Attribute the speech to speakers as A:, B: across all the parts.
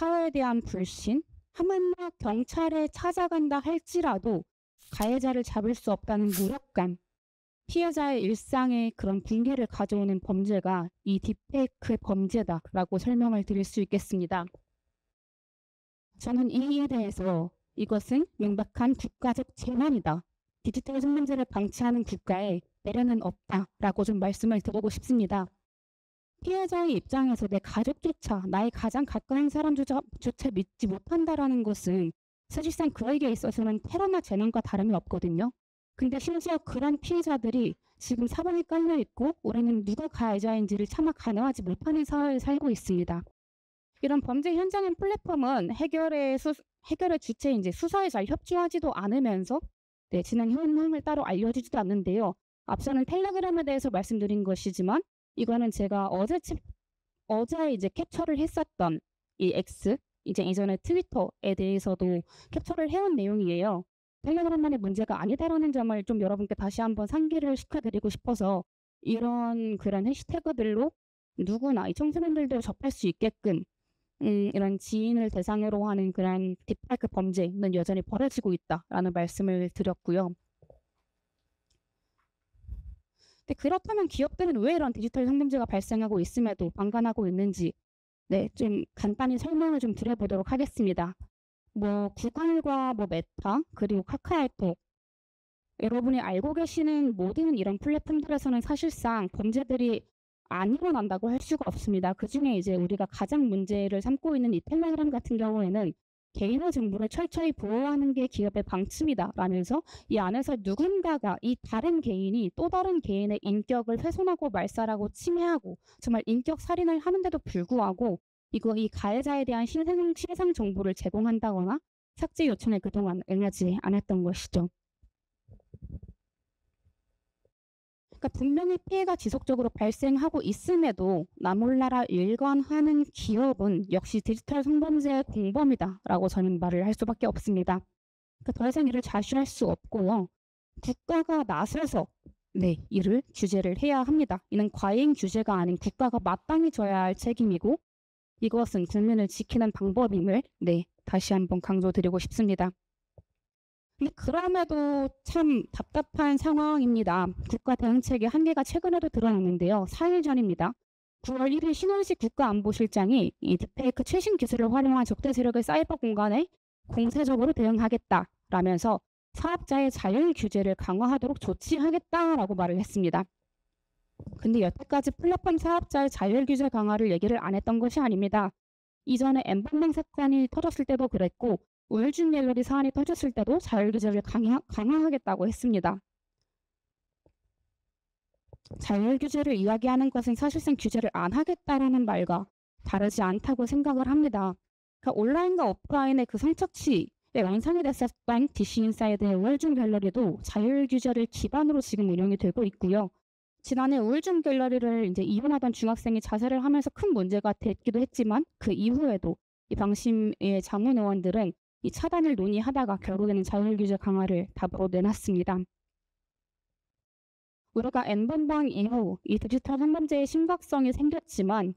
A: 사회에 대한 불신, 하물며 경찰에 찾아간다 할지라도 가해자를 잡을 수 없다는 무력감, 피해자의 일상에 그런 붕괴를 가져오는 범죄가 이 딥페이크 범죄다라고 설명을 드릴 수 있겠습니다. 저는 이에 대해서 이것은 명백한 국가적 재난이다. 디지털 성범죄를 방치하는 국가에 내려는 없다라고 좀 말씀을 드리고 싶습니다. 피해자의 입장에서 내 가족조차, 나의 가장 가까운 사람조차 믿지 못한다라는 것은 사실상 그에게 있어서는 테러나 재난과 다름이 없거든요. 근데 심지어 그런 피해자들이 지금 사방에 깔려 있고 우리는 누가 가해자인지를 차마 가늠하지 못하는 사회에 살고 있습니다. 이런 범죄 현장인 플랫폼은 해결의 주체인 이제 수사에 잘 협조하지도 않으면서 진행 현황을 따로 알려주지도 않는데요. 앞서는 텔레그램에 대해서 말씀드린 것이지만 이거는 제가 어제 이제 캡처를 했었던 이 X, 이제 이전에 트위터에 대해서도 캡처를 해온 내용이에요. 텔레그램만의 문제가 아니다라는 점을 좀 여러분께 다시 한번 상기를 시켜드리고 싶어서 이런 그런 해시태그들로 누구나 이 청소년들도 접할 수 있게끔 이런 지인을 대상으로 하는 그런 딥페이크 범죄는 여전히 벌어지고 있다라는 말씀을 드렸고요. 근데 그렇다면 기업들은 왜 이런 디지털 성범죄가 발생하고 있음에도 방관하고 있는지 좀 간단히 설명을 좀 드려보도록 하겠습니다. 구글과 메타 그리고 카카오톡 여러분이 알고 계시는 모든 이런 플랫폼들에서는 사실상 범죄들이 안 일어난다고 할 수가 없습니다. 그중에 이제 우리가 가장 문제를 삼고 있는 이 텔레그램 같은 경우에는 개인의 정보를 철저히 보호하는 게 기업의 방침이다 라면서 이 안에서 누군가가 이 다른 개인이 또 다른 개인의 인격을 훼손하고 말살하고 침해하고 정말 인격 살인을 하는데도 불구하고 이 가해자에 대한 신상 정보를 제공한다거나 삭제 요청에 그동안 응하지 않았던 것이죠. 그러니까 분명히 피해가 지속적으로 발생하고 있음에도 나몰라라 일관하는 기업은 역시 디지털 성범죄의 공범이다라고 저는 말을 할 수밖에 없습니다. 그러니까 더 이상 이를 좌시할 수 없고요. 국가가 나서서 이를 규제를 해야 합니다. 이는 과잉 규제가 아닌 국가가 마땅히 져야 할 책임이고 이것은 국민을 지키는 방법임을 다시 한번 강조드리고 싶습니다. 근데 그럼에도 참 답답한 상황입니다. 국가 대응책의 한계가 최근에도 드러났는데요. 4일 전입니다. 9월 1일 신원식 국가안보실장이 이 딥페이크 최신 기술을 활용한 적대 세력의 사이버 공간에 공세적으로 대응하겠다라면서 사업자의 자율 규제를 강화하도록 조치하겠다라고 말을 했습니다. 근데 여태까지 플랫폼 사업자의 자율 규제 강화를 얘기를 안 했던 것이 아닙니다. 이전에 엠번방 사건이 터졌을 때도 그랬고 우울증 갤러리 사안이 터졌을 때도 자율 규제를 강화하겠다고 했습니다. 자율 규제를 이야기하는 것은 사실상 규제를 안 하겠다라는 말과 다르지 않다고 생각을 합니다. 그러니까 온라인과 오프라인의 그 성착취에 완성이 됐었던 DC인사이드의 우울증 갤러리도 자율 규제를 기반으로 지금 운영이 되고 있고요. 지난해 우울증 갤러리를 이제 이용하던 중학생이 자살을 하면서 큰 문제가 됐기도 했지만 그 이후에도 이 방심의 자문 의원들은 이 차단을 논의하다가 결국에는 자율 규제 강화를 답으로 내놨습니다. 우리가 N번방 이후 이 디지털 성범죄의 심각성이 생겼지만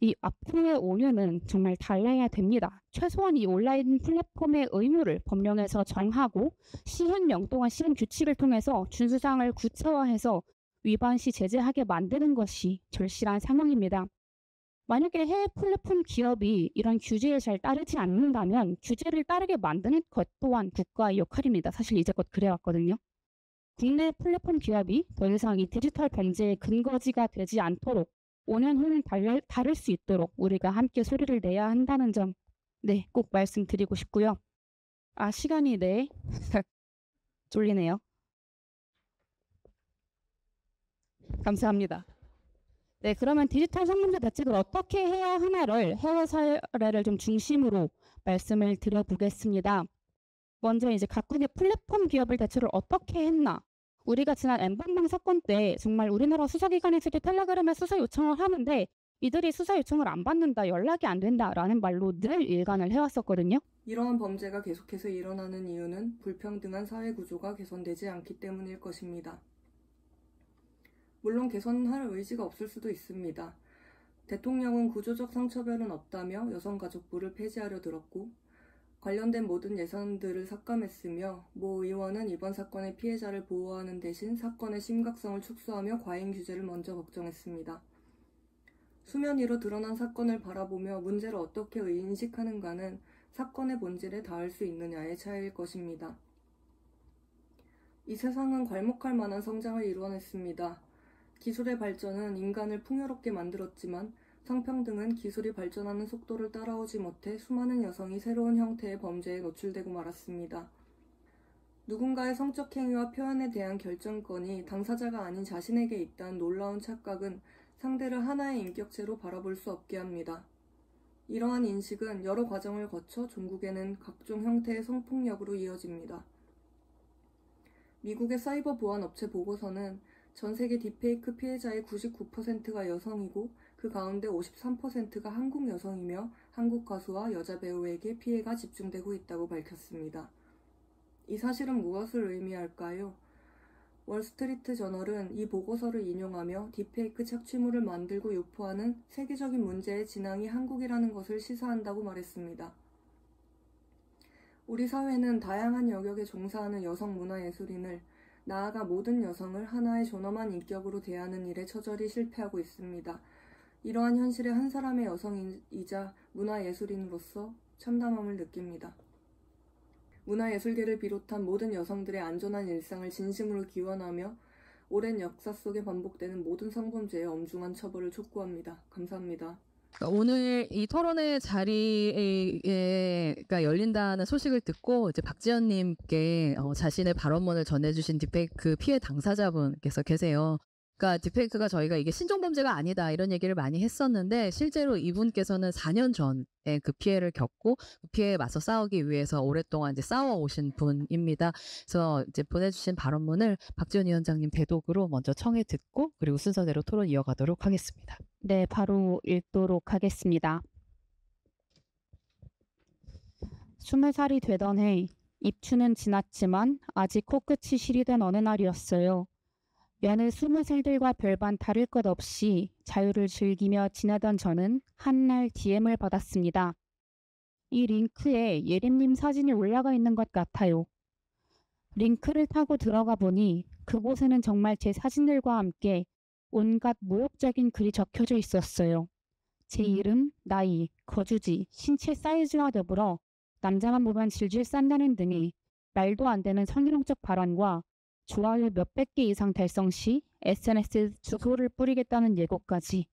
A: 이 앞으로의 5년은 정말 달라야 됩니다. 최소한 이 온라인 플랫폼의 의무를 법령에서 정하고 시행령 또한 시행 규칙을 통해서 준수사항을 구체화해서 위반 시 제재하게 만드는 것이 절실한 상황입니다. 만약에 해외 플랫폼 기업이 이런 규제에 잘 따르지 않는다면 규제를 따르게 만드는 것 또한 국가의 역할입니다. 사실 이제껏 그래왔거든요. 국내 플랫폼 기업이 더 이상 이 디지털 범죄의 근거지가 되지 않도록 5년 후는 다를 수 있도록 우리가 함께 소리를 내야 한다는 점 꼭 말씀드리고 싶고요. 시간이 쫄리네요. 감사합니다. 그러면 디지털 성범죄 대책을 어떻게 해야 하나를 해외 사례를 좀 중심으로 말씀을 드려보겠습니다. 먼저 이제 각국의 플랫폼 기업을 대처를 어떻게 했나? 우리가 지난 N번방 사건 때 정말 우리나라 수사기관에서도 텔레그램에 수사 요청을 하는데 이들이 수사 요청을 안 받는다, 연락이 안 된다라는 말로 늘 일관을 해왔었거든요.
B: 이러한 범죄가 계속해서 일어나는 이유는 불평등한 사회 구조가 개선되지 않기 때문일 것입니다. 물론 개선할 의지가 없을 수도 있습니다. 대통령은 구조적 성차별은 없다며 여성가족부를 폐지하려 들었고 관련된 모든 예산들을 삭감했으며 모 의원은 이번 사건의 피해자를 보호하는 대신 사건의 심각성을 축소하며 과잉 규제를 먼저 걱정했습니다. 수면 위로 드러난 사건을 바라보며 문제를 어떻게 인식하는가는 사건의 본질에 닿을 수 있느냐의 차이일 것입니다. 이 세상은 괄목할 만한 성장을 이루어냈습니다. 기술의 발전은 인간을 풍요롭게 만들었지만 성평등은 기술이 발전하는 속도를 따라오지 못해 수많은 여성이 새로운 형태의 범죄에 노출되고 말았습니다. 누군가의 성적 행위와 표현에 대한 결정권이 당사자가 아닌 자신에게 있다는 놀라운 착각은 상대를 하나의 인격체로 바라볼 수 없게 합니다. 이러한 인식은 여러 과정을 거쳐 종국에는 각종 형태의 성폭력으로 이어집니다. 미국의 사이버 보안 업체 보고서는 전 세계 딥페이크 피해자의 99%가 여성이고 그 가운데 53%가 한국 여성이며 한국 가수와 여자 배우에게 피해가 집중되고 있다고 밝혔습니다. 이 사실은 무엇을 의미할까요? 월스트리트 저널은 이 보고서를 인용하며 딥페이크 착취물을 만들고 유포하는 세계적인 문제의 진앙이 한국이라는 것을 시사한다고 말했습니다. 우리 사회는 다양한 영역에 종사하는 여성 문화예술인을 나아가 모든 여성을 하나의 존엄한 인격으로 대하는 일에 처절히 실패하고 있습니다. 이러한 현실에 한 사람의 여성이자 문화예술인으로서 참담함을 느낍니다. 문화예술계를 비롯한 모든 여성들의 안전한 일상을 진심으로 기원하며 오랜 역사 속에 반복되는 모든 성범죄의 엄중한 처벌을 촉구합니다. 감사합니다.
C: 오늘 이 토론회 자리가 열린다는 소식을 듣고 이제 박지연님께 자신의 발언문을 전해주신 딥페이크 피해 당사자분께서 계세요. 그러니까 딥페이크가 저희가 이게 신종범죄가 아니다 이런 얘기를 많이 했었는데 실제로 이분께서는 4년 전에 그 피해를 겪고 그 피해에 맞서 싸우기 위해서 오랫동안 이제 싸워오신 분입니다. 그래서 이제 보내주신 발언문을 박지원 위원장님 대독으로 먼저 청해 듣고 그리고 순서대로 토론 이어가도록 하겠습니다.
A: 네, 바로 읽도록 하겠습니다. 20살이 되던 해 입추는 지났지만 아직 코끝이 시리던 어느 날이었어요. 여느 20살들과 별반 다를 것 없이 자유를 즐기며 지내던 저는 한날 DM을 받았습니다. 이 링크에 예림님 사진이 올라가 있는 것 같아요. 링크를 타고 들어가 보니 그곳에는 정말 제 사진들과 함께 온갖 모욕적인 글이 적혀져 있었어요. 제 이름, 나이, 거주지, 신체 사이즈와 더불어 남자만 보면 질질 싼다는 등의 말도 안 되는 성희롱적 발언과 좋아요 몇백 개 이상 달성 시 SNS에 주소를 뿌리겠다는 예고까지.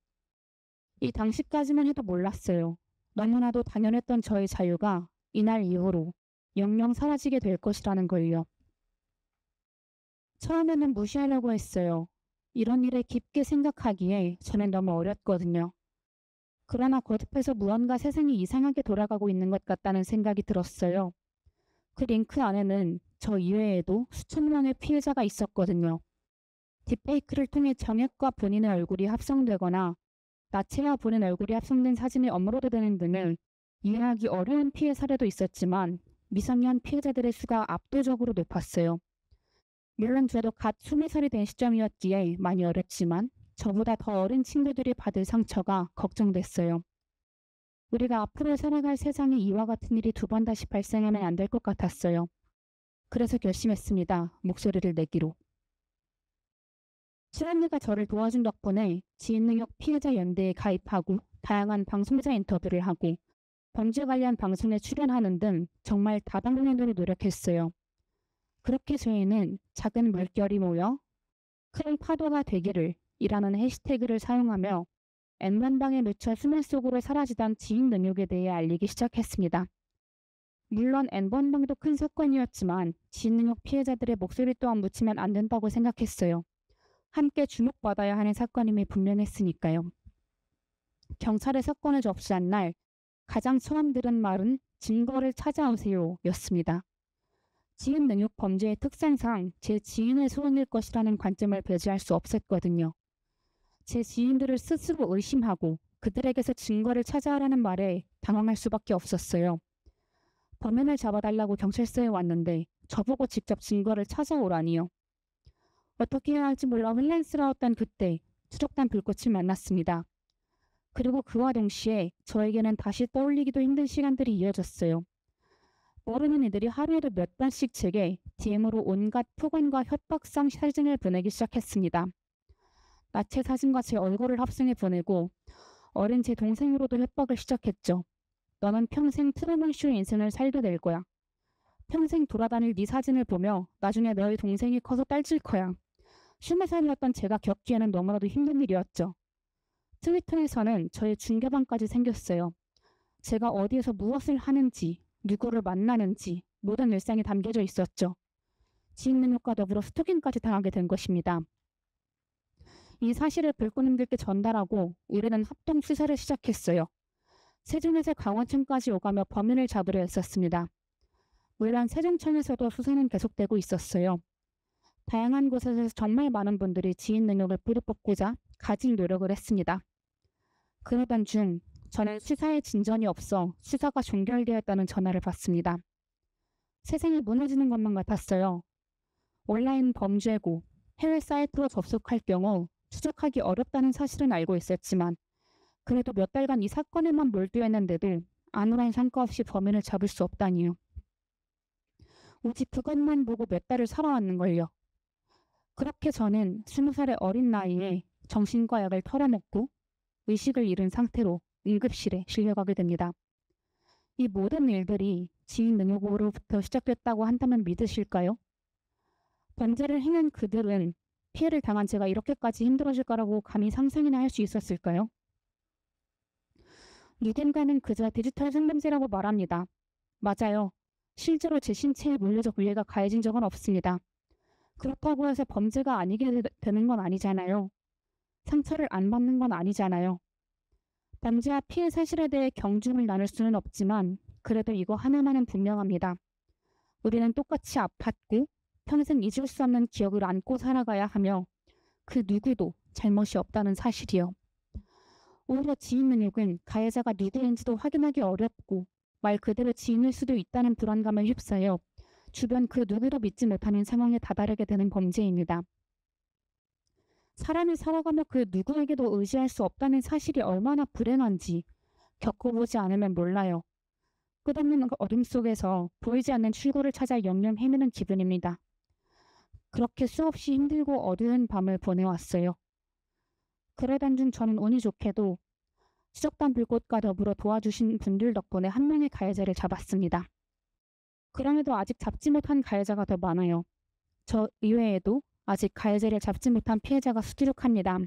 A: 이 당시까지만 해도 몰랐어요. 너무나도 당연했던 저의 자유가 이날 이후로 영영 사라지게 될 것이라는 걸요. 처음에는 무시하려고 했어요. 이런 일에 깊게 생각하기에 저는 너무 어렸거든요. 그러나 거듭해서 무언가 세상이 이상하게 돌아가고 있는 것 같다는 생각이 들었어요. 그 링크 안에는 저 이외에도 수천 명의 피해자가 있었거든요. 딥페이크를 통해 정액과 본인의 얼굴이 합성되거나 나체와 본인 얼굴이 합성된 사진이 업로드되는 등을 이해하기 어려운 피해 사례도 있었지만 미성년 피해자들의 수가 압도적으로 높았어요. 물론 저도 갓 20살이 된 시점이었기에 많이 어렸지만 저보다 더 어린 친구들이 받을 상처가 걱정됐어요. 우리가 앞으로 살아갈 세상에 이와 같은 일이 두 번 다시 발생하면 안 될 것 같았어요. 그래서 결심했습니다. 목소리를 내기로. 실언니가 저를 도와준 덕분에 지인능력 피해자 연대에 가입하고 다양한 방송자 인터뷰를 하고 범죄 관련 방송에 출연하는 등 정말 다방면으로 노력했어요. 그렇게 저희는 작은 물결이 모여 큰 파도가 되기를 이라는 해시태그를 사용하며 N번방에 묻혀 수면 속으로 사라지던 지인 능력에 대해 알리기 시작했습니다. 물론 N번방도 큰 사건이었지만 지인 능력 피해자들의 목소리 또한 묻히면 안 된다고 생각했어요. 함께 주목받아야 하는 사건임이 분명했으니까요. 경찰에 사건을 접수한 날 가장 처음 들은 말은 증거를 찾아오세요 였습니다. 지인 능력 범죄의 특성상 제 지인을 소원일 것이라는 관점을 배제할 수 없었거든요. 제 지인들을 스스로 의심하고 그들에게서 증거를 찾아오라는 말에 당황할 수밖에 없었어요. 범인을 잡아달라고 경찰서에 왔는데 저보고 직접 증거를 찾아오라니요. 어떻게 해야 할지 몰라 혼란스러웠던 그때 추적단 불꽃을 만났습니다. 그리고 그와 동시에 저에게는 다시 떠올리기도 힘든 시간들이 이어졌어요. 모르는 이들이 하루에도 몇 단씩 제게 DM으로 온갖 폭언과 협박성 사진을 보내기 시작했습니다. 나체 사진과 제 얼굴을 합성해 보내고 어린 제 동생으로도 협박을 시작했죠. 너는 평생 트루먼쇼 인생을 살게 될 거야. 평생 돌아다닐 네 사진을 보며 나중에 너의 동생이 커서 딸칠 거야. 20살이었던 제가 겪기에는 너무나도 힘든 일이었죠. 트위터에서는 저의 중계방까지 생겼어요. 제가 어디에서 무엇을 하는지, 누구를 만나는지 모든 일상이 담겨져 있었죠. 지인 능력과 더불어 스토킹까지 당하게 된 것입니다. 이 사실을 불꽃님들께 전달하고 우리는 합동 수사를 시작했어요. 세종에서 강원청까지 오가며 범인을 잡으려 했었습니다. 물론 세종청에서도 수사는 계속되고 있었어요. 다양한 곳에서 정말 많은 분들이 지인 능력을 뿌리뽑고자 가진 노력을 했습니다. 그러던 중 저는 수사에 진전이 없어 수사가 종결되었다는 전화를 받습니다. 세상이 무너지는 것만 같았어요. 온라인 범죄고 해외 사이트로 접속할 경우 추적하기 어렵다는 사실은 알고 있었지만 그래도 몇 달간 이 사건에만 몰두했는데도 아무런 성과 없이 범인을 잡을 수 없다니요. 오직 그것만 보고 몇 달을 살아왔는걸요. 그렇게 저는 20살의 어린 나이에 정신과 약을 털어먹고 의식을 잃은 상태로 응급실에 실려가게 됩니다. 이 모든 일들이 지인 능력으로부터 시작됐다고 한다면 믿으실까요? 범죄를 행한 그들은 피해를 당한 제가 이렇게까지 힘들어질 거라고 감히 상상이나 할 수 있었을까요? 누군가는 그저 디지털 상담제라고 말합니다. 맞아요. 실제로 제 신체에 물리적 위해가 가해진 적은 없습니다. 그렇다고 해서 범죄가 아니게 되는 건 아니잖아요. 상처를 안 받는 건 아니잖아요. 범죄와 피해 사실에 대해 경중을 나눌 수는 없지만 그래도 이거 하나만은 분명합니다. 우리는 똑같이 아팠고 평생 잊을 수 없는 기억을 안고 살아가야 하며 그 누구도 잘못이 없다는 사실이요. 오히려 지인 능력은 가해자가 누구인지도 확인하기 어렵고 말 그대로 지인일 수도 있다는 불안감을 휩싸여 주변 그 누구도 믿지 못하는 상황에 다다르게 되는 범죄입니다. 사람이 살아가며 그 누구에게도 의지할 수 없다는 사실이 얼마나 불행한지 겪어보지 않으면 몰라요. 끝없는 어둠 속에서 보이지 않는 출구를 찾아 영영 헤매는 기분입니다. 그렇게 수없이 힘들고 어두운 밤을 보내왔어요. 그러던 중 저는 운이 좋게도 추적단 불꽃과 더불어 도와주신 분들 덕분에 한 명의 가해자를 잡았습니다. 그럼에도 아직 잡지 못한 가해자가 더 많아요. 저 이외에도 아직 가해자를 잡지 못한 피해자가 수두룩합니다.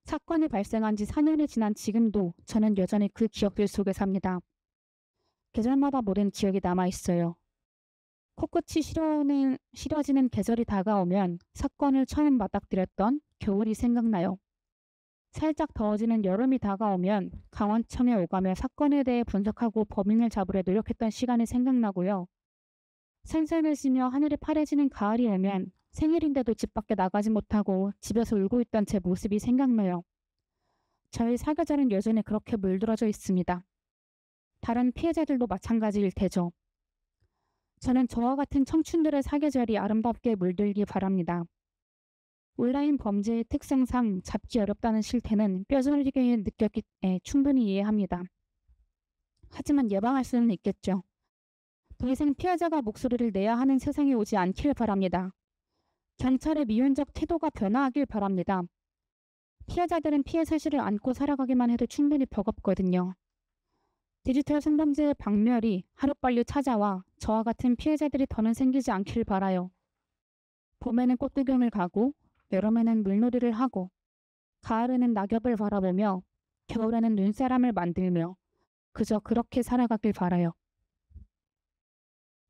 A: 사건이 발생한 지 4년이 지난 지금도 저는 여전히 그 기억들 속에 삽니다. 계절마다 모든 기억이 남아있어요. 코끝이 시려지는 계절이 다가오면 사건을 처음 맞닥뜨렸던 겨울이 생각나요. 살짝 더워지는 여름이 다가오면 강원청에 오가며 사건에 대해 분석하고 범인을 잡으려 노력했던 시간이 생각나고요. 산산을 쉬며 하늘이 파래지는 가을이 오면 생일인데도 집 밖에 나가지 못하고 집에서 울고 있던 제 모습이 생각나요. 저희 사계절은 여전히 그렇게 물들어져 있습니다. 다른 피해자들도 마찬가지일 테죠. 저는 저와 같은 청춘들의 사계절이 아름답게 물들기 바랍니다. 온라인 범죄의 특성상 잡기 어렵다는 실태는 뼈저리게 느꼈기에 충분히 이해합니다. 하지만 예방할 수는 있겠죠. 더 이상 피해자가 목소리를 내야 하는 세상이 오지 않길 바랍니다. 경찰의 미온적 태도가 변화하길 바랍니다. 피해자들은 피해 사실을 안고 살아가기만 해도 충분히 버겁거든요. 디지털 성범죄의 박멸이 하루빨리 찾아와 저와 같은 피해자들이 더는 생기지 않길 바라요. 봄에는 꽃구경을 가고 여름에는 물놀이를 하고 가을에는 낙엽을 바라보며 겨울에는 눈사람을 만들며 그저 그렇게 살아가길 바라요.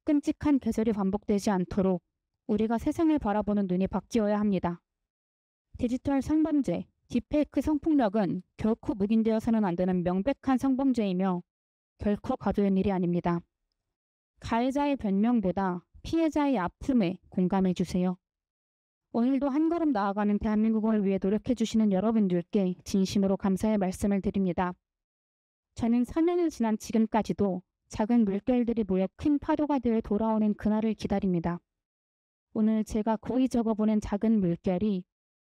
A: 끔찍한 계절이 반복되지 않도록 우리가 세상을 바라보는 눈이 바뀌어야 합니다. 디지털 성범죄, 딥페이크 성폭력은 결코 묵인되어서는 안 되는 명백한 성범죄이며 결코 가벼운 일이 아닙니다. 가해자의 변명보다 피해자의 아픔에 공감해 주세요. 오늘도 한 걸음 나아가는 대한민국을 위해 노력해 주시는 여러분들께 진심으로 감사의 말씀을 드립니다. 저는 4년이 지난 지금까지도 작은 물결들이 모여 큰 파도가 되어 돌아오는 그날을 기다립니다. 오늘 제가 고이 적어보낸 작은 물결이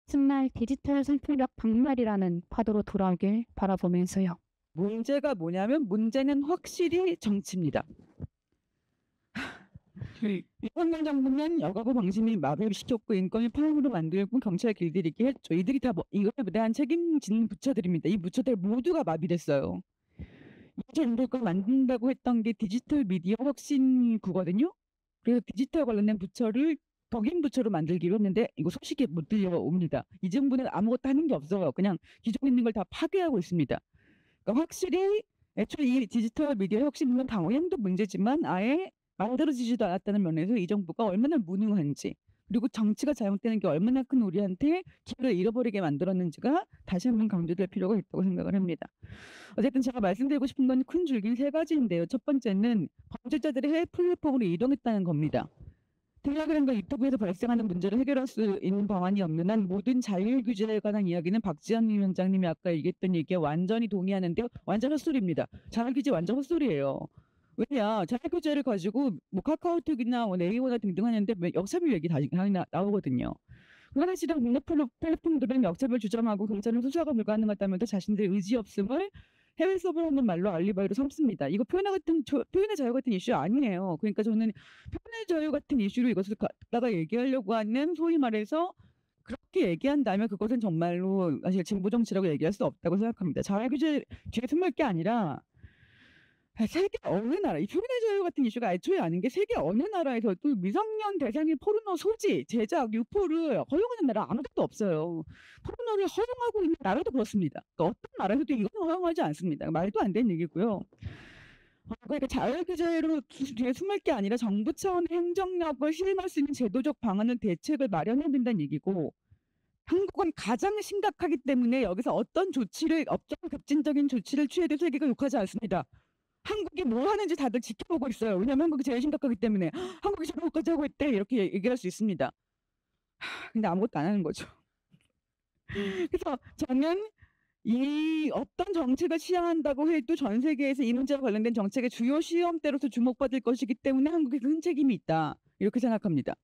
A: 훗날 디지털 선풀력 박멸이라는 파도로 돌아오길 바라보면서요.
D: 문제가 뭐냐면 문제는 확실히 정치입니다. 윤석열 정부는 여가부 방심이 마비시켰고 인권을 파업으로 만들고 경찰 길들이기 했죠. 이들이 다 이거에 대한 책임지는 부처들입니다. 이 부처들 모두가 마비됐어요. 이제 걸 만든다고 했던 게 디지털 미디어 혁신구거든요. 그래서 디지털 관련된 부처를 덕인 부처로 만들기로 했는데 이거 소식이 못 들려옵니다. 이 정부는 아무것도 하는 게 없어요. 그냥 기존에 있는 걸 다 파괴하고 있습니다. 그러니까 확실히 애초에 이 디지털 미디어 혁신은 방향도 문제지만 아예 만들어지지도 않았다는 면에서 이 정부가 얼마나 무능한지 그리고 정치가 잘못되는 게 얼마나 큰 우리한테 기회를 잃어버리게 만들었는지가 다시 한번 강조될 필요가 있다고 생각을 합니다. 어쨌든 제가 말씀드리고 싶은 건 큰 줄기는 세 가지인데요. 첫 번째는 범죄자들이 해외 플랫폼으로 이동했다는 겁니다. 텔레그램과 유튜브에서 발생하는 문제를 해결할 수 있는 방안이 없는 한 모든 자율 규제에 관한 이야기는 박지원 위원장님이 아까 얘기했던 얘기에 완전히 동의하는데 완전 헛소리입니다. 자율 규제 완전 헛소리예요. 왜냐 자율 규제를 가지고 뭐 카카오톡이나 뭐 네이버나 등등 하는데 역사별 얘기 다 나오거든요. 그러나 실은 국내 플랫폼들은 역사별 주장하고 경찰은 수사가 불가능하다면서 자신들의 의지 없음을 해외 서버라는 말로 알리바이로 삼습니다. 이거 표현의 자유 같은 이슈 아니에요. 그러니까 저는 표현의 자유 같은 이슈로 이것을 갖다가 얘기하려고 하는 소위 말해서 그렇게 얘기한다면 그것은 정말로 사실 진보 정치라고 얘기할 수 없다고 생각합니다. 자율 규제 뒤에 숨을 게 아니라 세계 어느 나라, 이 표현의 자유 같은 이슈가 애초에 아닌 게 세계 어느 나라에서도 미성년 대상의 포르노 소지, 제작, 유포를 허용하는 나라 아무것도 없어요. 포르노를 허용하고 있는 나라도 그렇습니다. 그러니까 어떤 나라에서도 이건 허용하지 않습니다. 말도 안 되는 얘기고요. 그러니까 자율규제로 뒤에 숨을 게 아니라 정부 차원의 행정력을 실행할 수 있는 제도적 방안을 대책을 마련해야 된다는 얘기고 한국은 가장 심각하기 때문에 여기서 어떤 조치를 업종 급진적인 조치를 취해도 세계가 욕하지 않습니다. 한국이 뭘 하는지 다들 지켜보고 있어요. 왜냐하면 한국이 제일 심각하기 때문에 한국이 저런 것까지 하고 있대 이렇게 얘기할 수 있습니다. 근데 아무것도 안 하는 거죠. 그래서 저는 이 어떤 정책을 시행한다고 해도 전 세계에서 이 문제와 관련된 정책의 주요 시험대로서 주목받을 것이기 때문에 한국에 큰 책임이 있다. 이렇게 생각합니다.